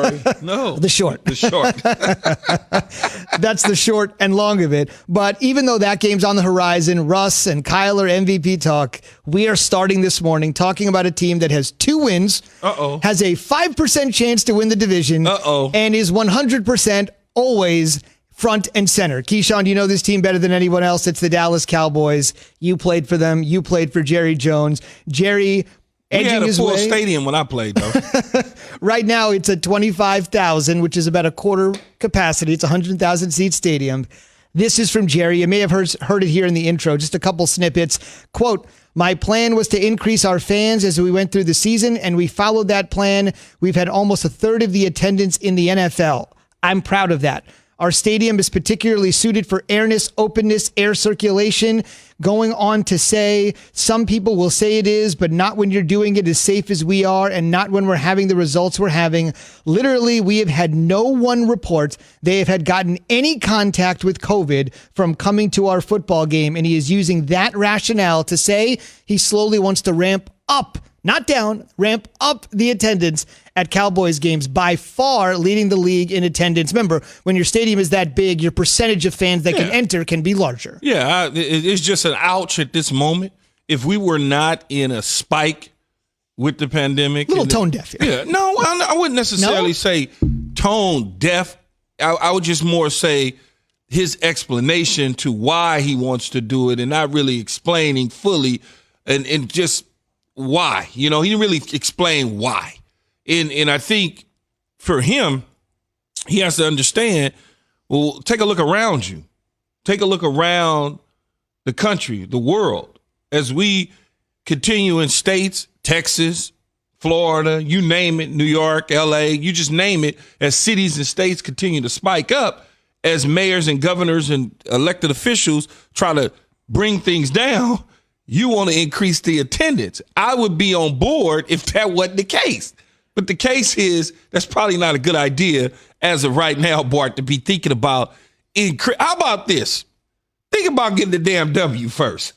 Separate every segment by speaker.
Speaker 1: Murray?
Speaker 2: No.
Speaker 3: The short.
Speaker 2: The short.
Speaker 3: That's the short and long of it. But even though that game's on the horizon, Russ and Kyler MVP talk, we are starting this morning talking about a team that has 2 wins, has a 5% chance to win the division, and is 100% always front and center. Keyshawn, you know this team better than anyone else. It's the Dallas Cowboys. You played for them. You played for Jerry Jones. Jerry edging his way.
Speaker 2: We had a full stadium when I played, though.
Speaker 3: Right now, it's at 25,000, which is about a quarter capacity. It's a 100,000 seat stadium. This is from Jerry. You may have heard it here in the intro. Just a couple snippets. Quote, "My plan was to increase our fans as we went through the season, and we followed that plan. We've had almost a third of the attendance in the NFL. I'm proud of that. Our stadium is particularly suited for airness, openness, air circulation." Going on to say, "Some people will say it is, but not when you're doing it as safe as we are and not when we're having the results we're having. Literally, we have had no one report they have had gotten any contact with COVID from coming to our football game." And he is using that rationale to say he slowly wants to ramp up, not down, ramp up the attendance at Cowboys games, by far leading the league in attendance. Remember, when your stadium is that big, your percentage of fans that can enter can be larger.
Speaker 2: Yeah, it's just an ouch at this moment. If we were not in a spike with the pandemic.
Speaker 3: A little tone deaf here.
Speaker 2: Yeah, no, I wouldn't necessarily say tone deaf. I would just more say his explanation to why he wants to do it and not really explaining fully and just why. You know, he didn't really explain why. And I think for him, he has to understand, well, take a look around you. Take a look around the country, the world, as we continue in states, Texas, Florida, you name it, New York, L.A., you just name it, as cities and states continue to spike up, as mayors and governors and elected officials try to bring things down, you want to increase the attendance. I would be on board if that wasn't the case. But the case is that's probably not a good idea as of right now, Bart, to be thinking about. How about this? Think about getting the damn W first.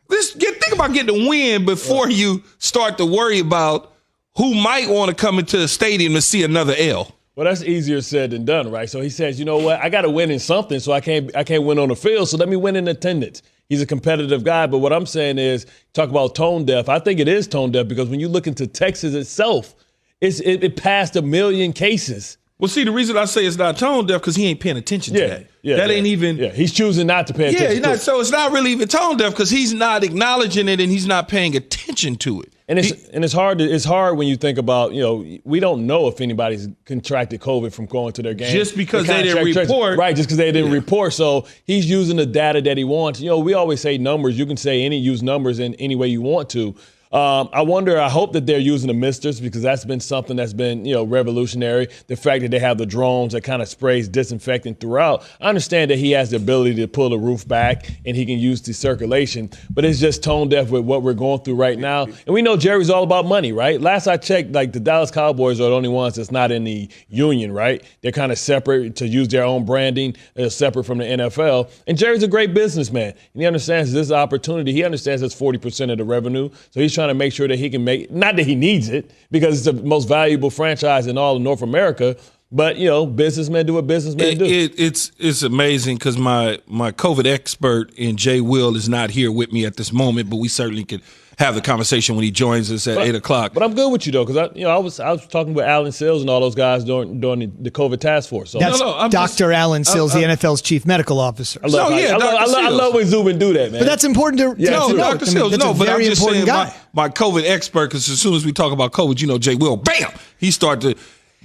Speaker 2: Think about getting the win before you start to worry about who might want to come into the stadium to see another L.
Speaker 1: Well, that's easier said than done, right? So he says, you know what? I got to win in something, so I can't win on the field, so let me win in attendance. He's a competitive guy, but what I'm saying is, talk about tone deaf. I think it is tone deaf because when you look into Texas itself, it passed 1 million cases.
Speaker 2: Well, see, the reason I say it's not tone deaf because he ain't paying attention to that. That ain't even.
Speaker 1: Yeah, he's choosing not to pay attention.
Speaker 2: So it's not really even tone deaf because he's not acknowledging it and he's not paying attention to it.
Speaker 1: And it's hard. It's hard when you think about, we don't know if anybody's contracted COVID from going to their game.
Speaker 2: Just because they didn't report.
Speaker 1: Right, just because they didn't report. So he's using the data that he wants. We always say numbers. You can say use numbers in any way you want to. I hope that they're using the misters because that's been something that's been, revolutionary. The fact that they have the drones that kind of sprays disinfectant throughout. I understand that he has the ability to pull the roof back and he can use the circulation, but it's just tone deaf with what we're going through right now. And we know Jerry's all about money, right? Last I checked, the Dallas Cowboys are the only ones that's not in the union, right? They're kind of separate to use their own branding. They're separate from the NFL. And Jerry's a great businessman. And he understands this opportunity. He understands that's 40% of the revenue. So he's trying to make sure that he can make, not that he needs it, because it's the most valuable franchise in all of North America, but, businessmen do what businessmen do.
Speaker 2: It's amazing because my COVID expert in Jay Will is not here with me at this moment, but we certainly could have the conversation when he joins us at 8 o'clock.
Speaker 1: But I'm good with you, though, because I was talking with Alan Sills and all those guys during the COVID task force. So.
Speaker 3: That's Dr. Alan Sills, the NFL's chief medical officer.
Speaker 1: I love when Zubin do that, man.
Speaker 3: But that's important to know.
Speaker 2: Dr. Sills,
Speaker 3: that's a
Speaker 2: but I'm
Speaker 3: very
Speaker 2: just
Speaker 3: important
Speaker 2: saying
Speaker 3: guy.
Speaker 2: my COVID expert, because as soon as we talk about COVID, Jay Will, bam, he start to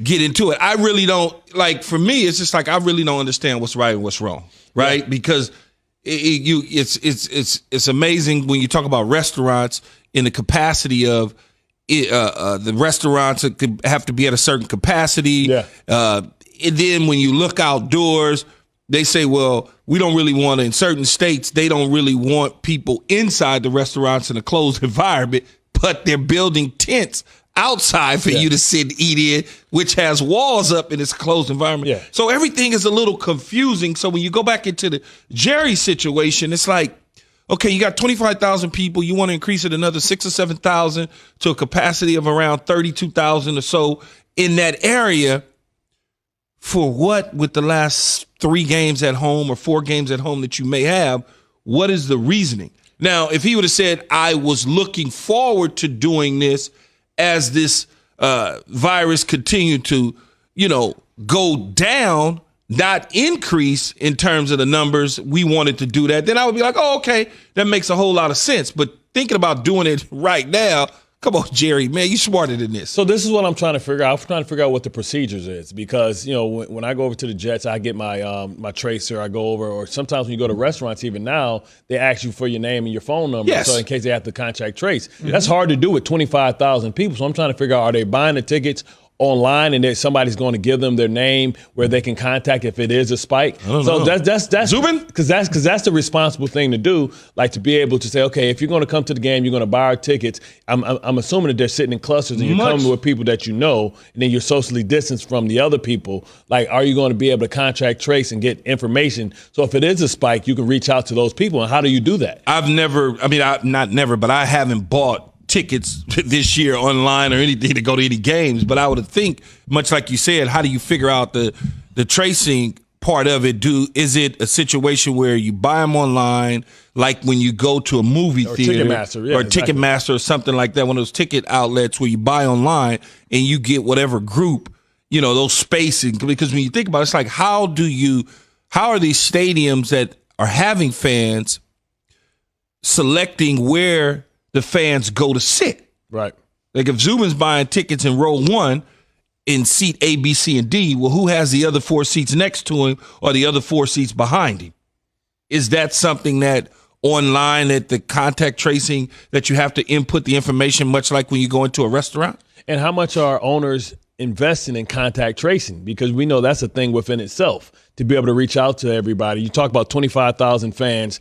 Speaker 2: get into it. I really don't, for me, it's just I really don't understand what's right and what's wrong, right? Yeah. Because it's amazing when you talk about restaurants in the capacity of the restaurants have to be at a certain capacity.
Speaker 1: Yeah.
Speaker 2: And then when you look outdoors, they say, well, we don't really want to, in certain states, they don't really want people inside the restaurants in a closed environment, but they're building tents outside for you to sit and eat in, which has walls up in this closed environment.
Speaker 1: Yeah.
Speaker 2: So everything is a little confusing. So when you go back into the Jerry situation, it's like, okay, you got 25,000 people. You want to increase it another 6,000 or 7,000 to a capacity of around 32,000 or so in that area. for what with the last 3 games at home or 4 games at home that you may have? What is the reasoning? Now, if he would have said, I was looking forward to doing this as this virus continued to, go down, not increase in terms of the numbers, we wanted to do that, then I would be like, oh, okay, that makes a whole lot of sense. But thinking about doing it right now, come on, Jerry, man, you smarter than this.
Speaker 1: So this is what I'm trying to figure out. I'm trying to figure out what the procedures is because, when I go over to the Jets, I get my my tracer. I go over, or sometimes when you go to restaurants, even now, they ask you for your name and your phone number.
Speaker 2: Yes.
Speaker 1: So in case they have to contact trace. Mm-hmm. That's hard to do with 25,000 people. So I'm trying to figure out, are they buying the tickets online and somebody's going to give them their name where they can contact if it is a spike? So that's
Speaker 2: Zubin?
Speaker 1: because that's the responsible thing to do, like to be able to say, okay, if you're going to come to the game, you're going to buy our tickets. I'm assuming that they're sitting in clusters and you're coming with people that you know, and then you're socially distanced from the other people. Like, are you going to be able to contact trace and get information? So if it is a spike, you can reach out to those people. And how do you do that?
Speaker 2: I haven't bought tickets this year online or anything to go to any games, but I would think, much like you said, how do you figure out the tracing part of it? Is it a situation where you buy them online, like when you go to a movie theater Ticketmaster or something like that, one of those ticket outlets where you buy online and you get whatever group, those spacing? Because when you think about it, it's like, how are these stadiums that are having fans selecting where the fans go to sit?
Speaker 1: Right.
Speaker 2: Like if Zubin's buying tickets in row 1 in seat A, B, C, and D, well, who has the other 4 seats next to him or the other 4 seats behind him? Is that something that online, at the contact tracing, that you have to input the information, much like when you go into a restaurant?
Speaker 1: And how much are owners investing in contact tracing? Because we know that's a thing within itself, to be able to reach out to everybody. You talk about 25,000 fans.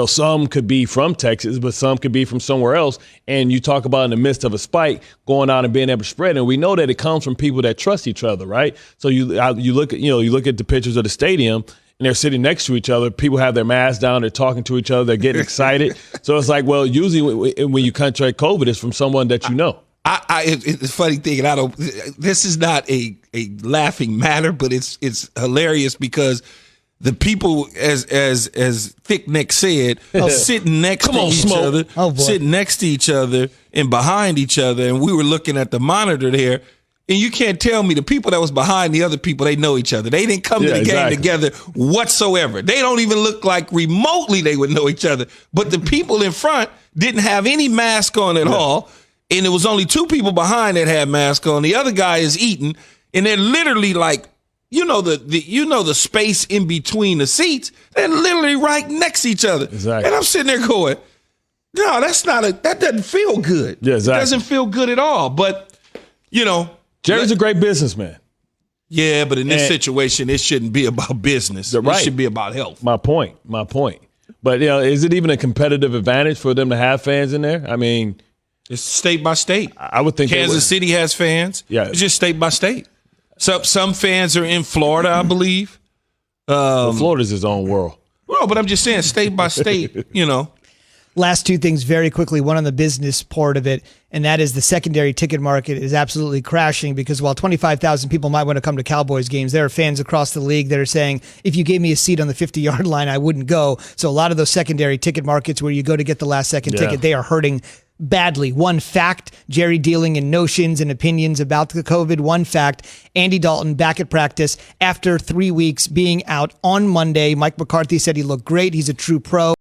Speaker 1: Some could be from Texas, but some could be from somewhere else. And you talk about in the midst of a spike, going out and being able to spread. And we know that it comes from people that trust each other, right? So you look at the pictures of the stadium, and they're sitting next to each other. People have their masks down. They're talking to each other. They're getting excited. So it's like, well, usually when you contract COVID, it's from someone that you know.
Speaker 2: It's a funny thing, and this is not a laughing matter, but it's hilarious because the people, as Thick Neck said, sitting next to each other and behind each other, and we were looking at the monitor there, and you can't tell me the people that was behind the other people, they know each other. They didn't come to the game together whatsoever. They don't even look like remotely they would know each other. But the people in front didn't have any mask on at all, and there was only 2 people behind that had masks on. The other guy is eating, and they're literally like, the space in between the seats, they're literally right next to each other.
Speaker 1: Exactly.
Speaker 2: And I'm sitting there going, no, that doesn't feel good.
Speaker 1: Yeah, exactly.
Speaker 2: It doesn't feel good at all. But,
Speaker 1: Jerry's a great businessman.
Speaker 2: Yeah, but in this situation, it shouldn't be about business.
Speaker 1: Right.
Speaker 2: It should be about health.
Speaker 1: My point. But, is it even a competitive advantage for them to have fans in there? I mean,
Speaker 2: it's state by state.
Speaker 1: I would think
Speaker 2: Kansas City has fans.
Speaker 1: Yeah.
Speaker 2: It's just state by state. So some fans are in Florida, I believe.
Speaker 1: Florida's his own world.
Speaker 2: Well, but I'm just saying, state by state,
Speaker 3: Last 2 things very quickly, one on the business part of it, and that is the secondary ticket market is absolutely crashing because while 25,000 people might want to come to Cowboys games, there are fans across the league that are saying, if you gave me a seat on the 50-yard line, I wouldn't go. So a lot of those secondary ticket markets where you go to get the last-second ticket, they are hurting badly. One fact, Jerry dealing in notions and opinions about the COVID. One fact, Andy Dalton back at practice after 3 weeks being out on Monday. Mike McCarthy said he looked great. He's a true pro.